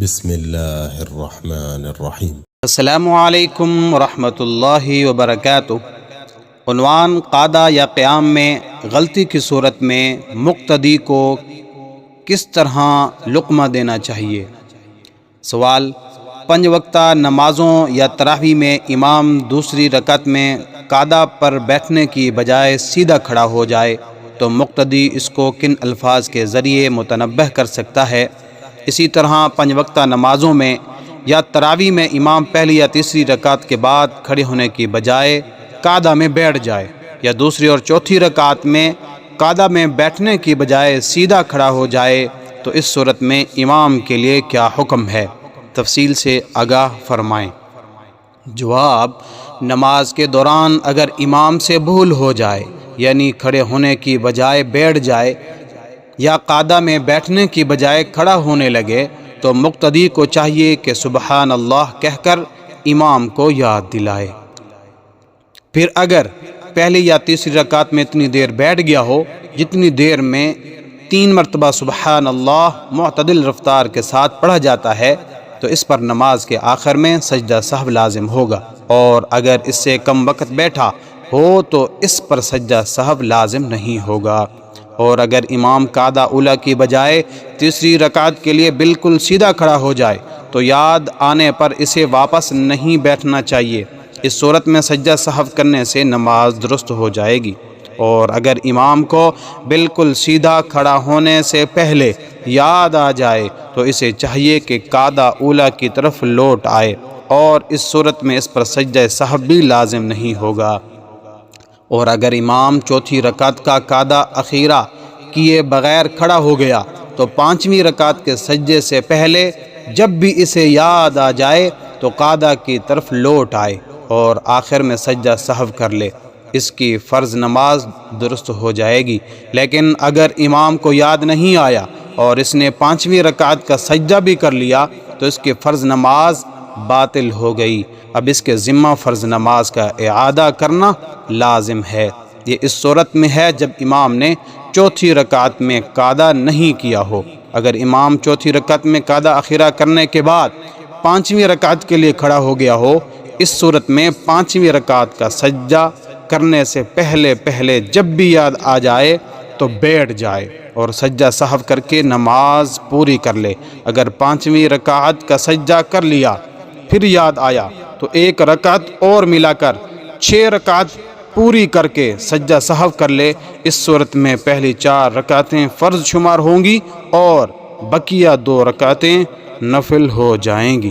بسم اللہ الرحمن الرحیم۔ السلام علیکم ورحمۃ اللہ وبرکاتہ۔ عنوان: قعدہ یا قیام میں غلطی کی صورت میں مقتدی کو کس طرح لقمہ دینا چاہیے؟ سوال: 5 وقتہ نمازوں یا تراویح میں امام دوسری رکعت میں قعدہ پر بیٹھنے کی بجائے سیدھا کھڑا ہو جائے تو مقتدی اس کو کن الفاظ کے ذریعے متنبہ کر سکتا ہے؟ اسی طرح 5 وقتہ نمازوں میں یا تراویح میں امام پہلی یا تیسری رکعت کے بعد کھڑے ہونے کی بجائے قعدہ میں بیٹھ جائے یا دوسری اور چوتھی رکعت میں قعدہ میں بیٹھنے کی بجائے سیدھا کھڑا ہو جائے تو اس صورت میں امام کے لیے کیا حکم ہے؟ تفصیل سے آگاہ فرمائیں۔ جواب: نماز کے دوران اگر امام سے بھول ہو جائے یعنی کھڑے ہونے کی بجائے بیٹھ جائے یا قعدہ میں بیٹھنے کی بجائے کھڑا ہونے لگے تو مقتدی کو چاہیے کہ سبحان اللہ کہہ کر امام کو یاد دلائے۔ پھر اگر پہلی یا تیسری رکعت میں اتنی دیر بیٹھ گیا ہو جتنی دیر میں 3 مرتبہ سبحان اللہ معتدل رفتار کے ساتھ پڑھا جاتا ہے تو اس پر نماز کے آخر میں سجدہ سہو لازم ہوگا، اور اگر اس سے کم وقت بیٹھا ہو تو اس پر سجدہ سہو لازم نہیں ہوگا۔ اور اگر امام قعدہ اولیٰ کی بجائے تیسری رکعت کے لیے بالکل سیدھا کھڑا ہو جائے تو یاد آنے پر اسے واپس نہیں بیٹھنا چاہیے۔ اس صورت میں سجدہ سہو کرنے سے نماز درست ہو جائے گی۔ اور اگر امام کو بالکل سیدھا کھڑا ہونے سے پہلے یاد آ جائے تو اسے چاہیے کہ قعدہ اولیٰ کی طرف لوٹ آئے، اور اس صورت میں اس پر سجدہ سہو بھی لازم نہیں ہوگا۔ اور اگر امام چوتھی رکعت کا قعدہ اخیرہ کیے بغیر کھڑا ہو گیا تو 5ویں رکعت کے سجدے سے پہلے جب بھی اسے یاد آ جائے تو قعدہ کی طرف لوٹ آئے اور آخر میں سجدہ سہو کر لے، اس کی فرض نماز درست ہو جائے گی۔ لیکن اگر امام کو یاد نہیں آیا اور اس نے 5ویں رکعت کا سجدہ بھی کر لیا تو اس کی فرض نماز باطل ہو گئی۔ اب اس کے ذمہ فرض نماز کا اعادہ کرنا لازم ہے۔ یہ اس صورت میں ہے جب امام نے چوتھی رکعت میں قعدہ نہیں کیا ہو۔ اگر امام چوتھی رکعت میں قعدہ اخیرہ کرنے کے بعد 5ویں رکعت کے لیے کھڑا ہو گیا ہو، اس صورت میں 5ویں رکعت کا سجدہ کرنے سے پہلے جب بھی یاد آ جائے تو بیٹھ جائے اور سجدہ سہو کر کے نماز پوری کر لے۔ اگر 5ویں رکعت کا سجدہ کر لیا پھر یاد آیا تو 1 رکعت اور ملا کر 6 رکعت پوری کر کے سجدہ سہو کر لے۔ اس صورت میں پہلی 4 رکعتیں فرض شمار ہوں گی اور بقیہ 2 رکعتیں نفل ہو جائیں گی۔